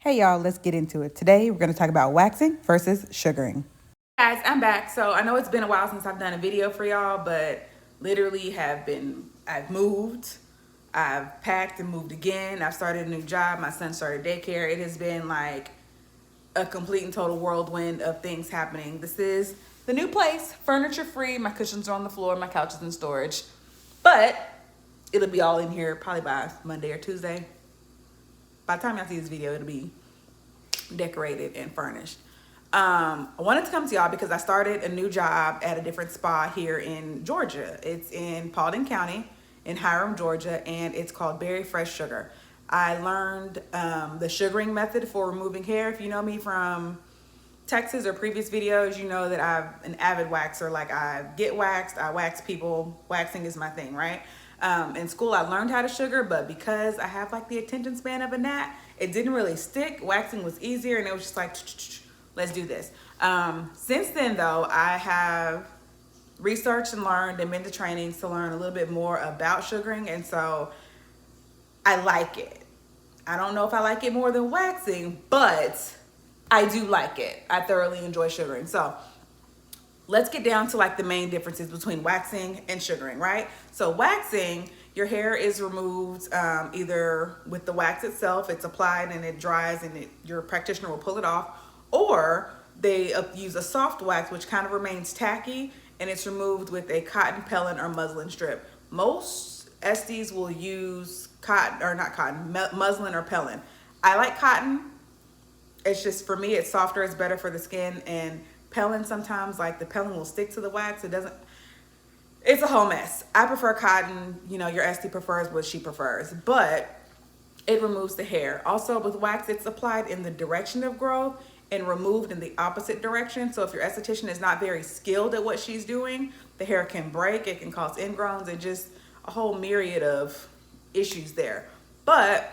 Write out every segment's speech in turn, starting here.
Hey y'all, let's get into it. Today we're going to talk about waxing versus sugaring. Guys, I'm back. So I know it's been a while since I've done a video for y'all, but literally I've moved, I've packed and moved again. I've started a new job. My son started daycare. It has been like a complete and total whirlwind of things happening. This is the new place, furniture free. My cushions are on the floor, my couch is in storage, but it'll be all in here probably by Monday or Tuesday. By the time y'all see this video, it'll be decorated and furnished. I wanted to come to y'all because I started a new job at a different spa here in Georgia. It's in Paulding County in Hiram, Georgia, and it's called Berry Fresh Sugar. I learned the sugaring method for removing hair. If you know me from Texas or previous videos, you know that I'm an avid waxer. Like, I get waxed, I wax people. Waxing is my thing, right? In school, I learned how to sugar, but because I have like the attention span of a gnat, it didn't really stick. Waxing was easier, and it was just like, let's do this. Since then, though, I have researched and learned and been to trainings to learn a little bit more about sugaring, and so I like it. I don't know if I like it more than waxing, but I do like it. I thoroughly enjoy sugaring. So let's get down to like the main differences between waxing and sugaring, right? So waxing, your hair is removed either with the wax itself, it's applied and it dries, and your practitioner will pull it off, or they use a soft wax which kind of remains tacky, and it's removed with a cotton pellet or muslin strip. Most esties will use cotton, or not cotton, muslin or pellet. I like cotton. It's just, for me, it's softer, it's better for the skin. And pellet, sometimes like the pellet will stick to the wax. It's a whole mess. I prefer cotton. You know, your esty prefers what she prefers, but it removes the hair. Also with wax, it's applied in the direction of growth and removed in the opposite direction. So if your esthetician is not very skilled at what she's doing, the hair can break, it can cause ingrowns, and just a whole myriad of issues there. But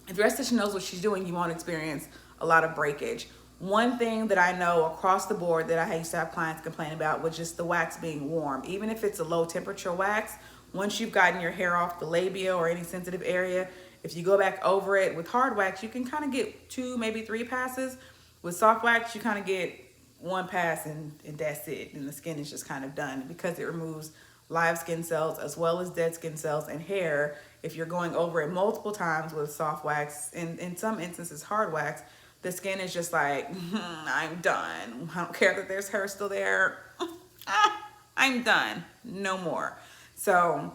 if your esthetician knows what she's doing, you won't experience a lot of breakage. One thing that I know across the board that I used to have clients complain about was just the wax being warm. Even if it's a low temperature wax, once you've gotten your hair off the labia or any sensitive area, if you go back over it with hard wax, you can kind of get 2, maybe 3 passes. With soft wax, you kind of get 1 pass, and that's it. And the skin is just kind of done, because it removes live skin cells as well as dead skin cells and hair. If you're going over it multiple times with soft wax, and in some instances hard wax, the skin is just like, I'm done. I don't care that there's hair still there. I'm done. No more. So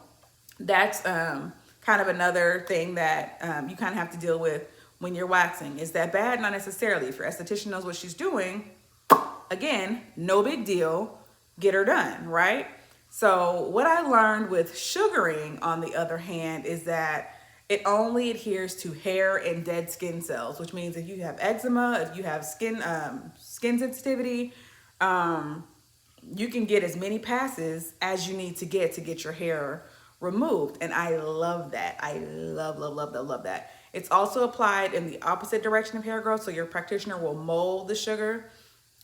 that's kind of another thing that you kind of have to deal with when you're waxing. Is that bad? Not necessarily. If your esthetician knows what she's doing, again, no big deal. Get her done, right? So what I learned with sugaring, on the other hand, is that it only adheres to hair and dead skin cells, which means if you have eczema, if you have skin sensitivity, you can get as many passes as you need to get your hair removed. And I love that. I love that. It's also applied in the opposite direction of hair growth. So your practitioner will mold the sugar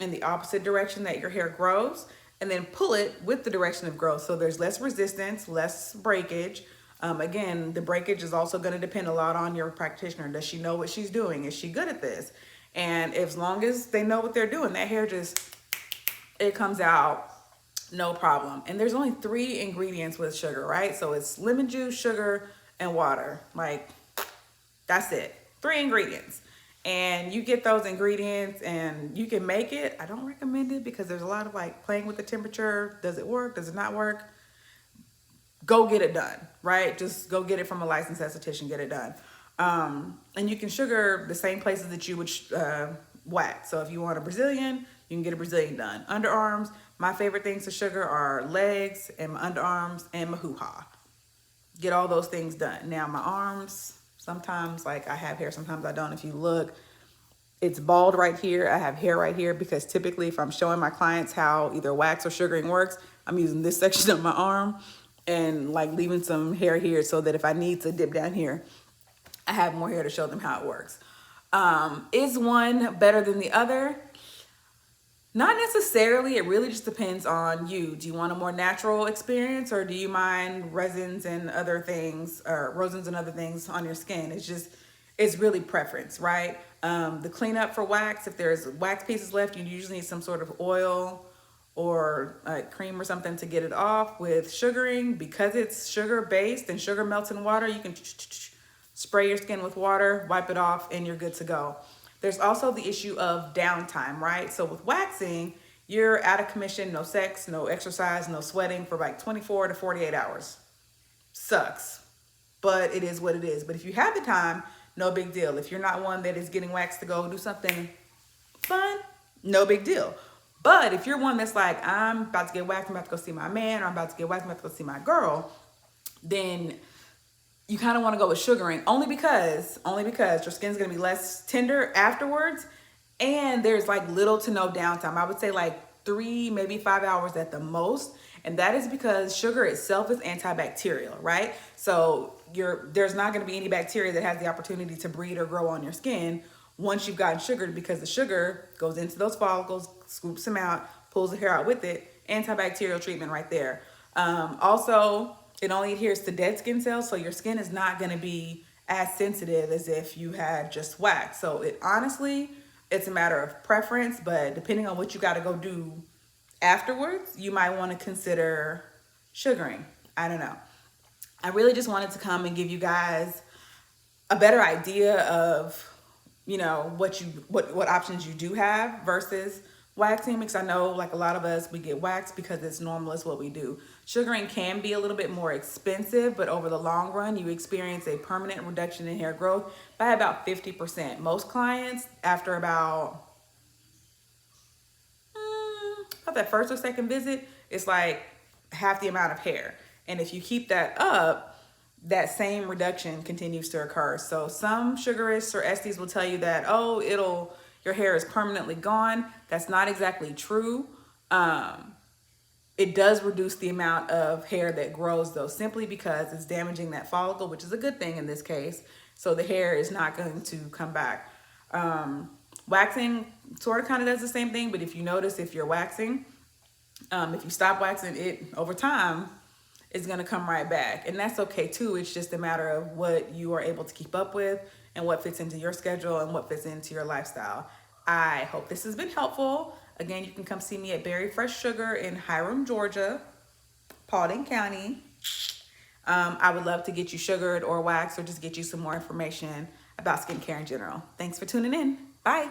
in the opposite direction that your hair grows, and then pull it with the direction of growth. So there's less resistance, less breakage. Again, the breakage is also going to depend a lot on your practitioner. Does she know what she's doing? Is she good at this? And as long as they know what they're doing, that hair just, it comes out no problem. And there's only 3 ingredients with sugar, right? So it's lemon juice, sugar, and water. Like, that's it. 3 ingredients. And you get those ingredients and you can make it. I don't recommend it because there's a lot of like playing with the temperature. Does it work? Does it not work? Go get it done, right? Just go get it from a licensed esthetician, get it done. And you can sugar the same places that you would wax. So if you want a Brazilian, you can get a Brazilian done. Underarms, my favorite things to sugar are legs and my underarms and my hoo-ha. Get all those things done. Now my arms, sometimes like I have hair, sometimes I don't. If you look, it's bald right here. I have hair right here because typically if I'm showing my clients how either wax or sugaring works, I'm using this section of my arm and like leaving some hair here so that if I need to dip down here, I have more hair to show them how it works. Is one better than the other? Not necessarily. It really just depends on you. Do you want a more natural experience, or do you mind resins and other things, or resins and other things on your skin? it's really preference, right? The cleanup for wax, if there's wax pieces left, you usually need some sort of oil or cream or something to get it off. With sugaring, because it's sugar based and sugar melts in water, you can spray your skin with water, wipe it off, and you're good to go. There's also the issue of downtime, right? So with waxing, you're out of commission, no sex, no exercise, no sweating for like 24 to 48 hours. Sucks, but it is what it is. But if you have the time, no big deal. If you're not one that is getting waxed to go do something fun, no big deal. But if you're one that's like, I'm about to get waxed, I'm about to go see my man, or I'm about to get waxed, I'm about to go see my girl, then you kind of want to go with sugaring, only because your skin's going to be less tender afterwards, and there's like little to no downtime. I would say like 3, maybe 5 hours at the most. And that is because sugar itself is antibacterial, right? So there's not going to be any bacteria that has the opportunity to breed or grow on your skin once you've gotten sugared, because the sugar goes into those follicles, scoops them out, pulls the hair out with it. Antibacterial treatment right there. Also, it only adheres to dead skin cells, so your skin is not going to be as sensitive as if you had just wax. So honestly, it's a matter of preference, but depending on what you got to go do afterwards, you might want to consider sugaring. I don't know. I really just wanted to come and give you guys a better idea of, what options you do have versus waxing, because I know like a lot of us, we get waxed because it's normal, it's what we do. Sugaring can be a little bit more expensive, but over the long run, you experience a permanent reduction in hair growth by about 50%. Most clients, after about that first or second visit, it's like half the amount of hair. And if you keep that up, that same reduction continues to occur. So some sugarists or esties will tell you that, your hair is permanently gone. That's not exactly true. It does reduce the amount of hair that grows, though, simply because it's damaging that follicle, which is a good thing in this case. So the hair is not going to come back. Waxing sort of kind of does the same thing, but if you notice, if you're waxing, if you stop waxing it over time, it's going to come right back. And that's okay too. It's just a matter of what you are able to keep up with and what fits into your schedule and what fits into your lifestyle. I hope this has been helpful. Again, you can come see me at Berry Fresh Sugar in Hiram, Georgia, Paulding County. I would love to get you sugared or waxed, or just get you some more information about skincare in general. Thanks for tuning in. Bye.